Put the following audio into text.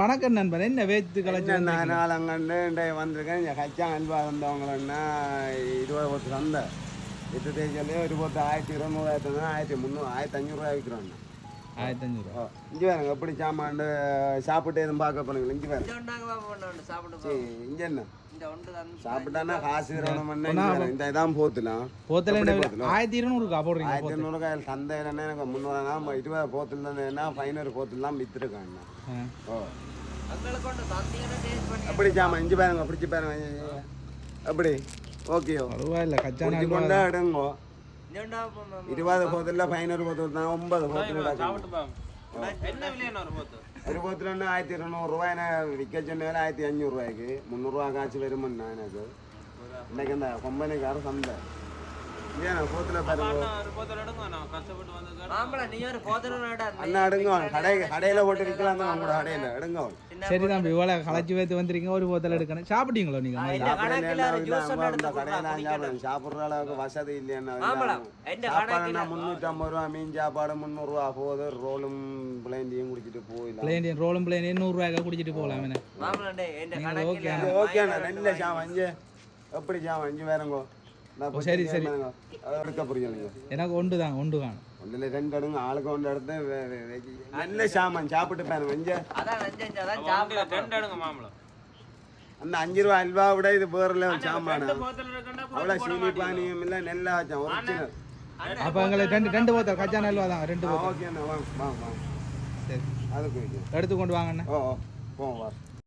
வணக்கம் நண்பன். என்ன வேத்து கலைச்சு நான் அங்கே வந்திருக்கேன். கச்சா அல்வா வந்தவங்கன்னா 20 போத்து சந்தை எட்டு தேய்ச்சலே ஒரு போத்து 1200 1300 1500 விற்கிறோம். 1500 இங்கே வேணுங்க எப்படி சாமான் சாப்பிட்டு எதுவும் பார்க்க போனீங்களா? இங்கே வேணும் இங்கே என்ன சாப்பிட்டானா காசு இந்த இதான் போத்துலாம் போத்தல 1200 போடுறீங்க. 1200 சந்தையில் எனக்கு 300 20 போத்துல தான் என்ன ஃபைனர் போத்துலாம் வித்துருக்காங்க. ஓ அப்படி சாமான் இஞ்சி பாருங்க பிடிச்சி பாருங்க அப்படி ஓகேயோ பரவாயில்ல. கச்சா கொண்டா எடுங்கோ 20 போத்துல 1500 போத்துல தான் 9 போத்துல ஒரு போத்துல 1200 ரூபாய் விற்க சொன்ன 1500 ரூபாய்க்கு 300 ரூபா காய்ச்சி வருமுன்னா எனக்கு இன்னைக்கு இந்த கொம்பனிக்கார சந்தை போத்துல பாருங்க அண்ணா எடுங்க கடையில போட்டு விற்கலாம் தான் உங்களோட கடையில எடுங்க. சரி தம்பி இவ்வளவு களைச்சி வைத்து வந்திருக்கீங்க. ஒரு போத்தல் எடுக்கணும். சாப்பிட்டீங்களோ நீங்க? சாப்பிடுற அளவுக்கு வசதி இல்லையா? சாப்பாடுனா 350 ரூபா, மீன் சாப்பாடு 300 ரூபா போகுது. ரோலும் பிளேண்டியும் குடிச்சிட்டு போயிடலாம். ரோலும் பிளேண்டியும் 100 ரூபாய்க்கு குடிச்சிட்டு போகலாம். ஓகே நல்ல சாமான் எப்படி சாமான் இஞ்சி வேறங்கோ. சரி சரி எடுக்க புரியலைங்க. எனக்கு ஒன்று காணும் ஒன்றுல 2 எடுங்க ஆளுக்கு 1 எடுத்து நல்ல சாமான் சாப்பிட்டு பாருங்க. அந்த 5 ரூபா அல்வா விட இது வேற சாமான அவ்வளோ சீனி பானியும் இல்லை நெல்லா வச்சோம் ஒரிஜினல். அப்போ எங்களுக்கு ரெண்டு போத்தல் கச்சா அல்வா தான் 2 போத்தல். ஓகேண்ணா வாங்க வாங்க வாங்க சரி அதுக்கு எடுத்து கொண்டு வாங்கண்ணா. ஓ போவோம் வா.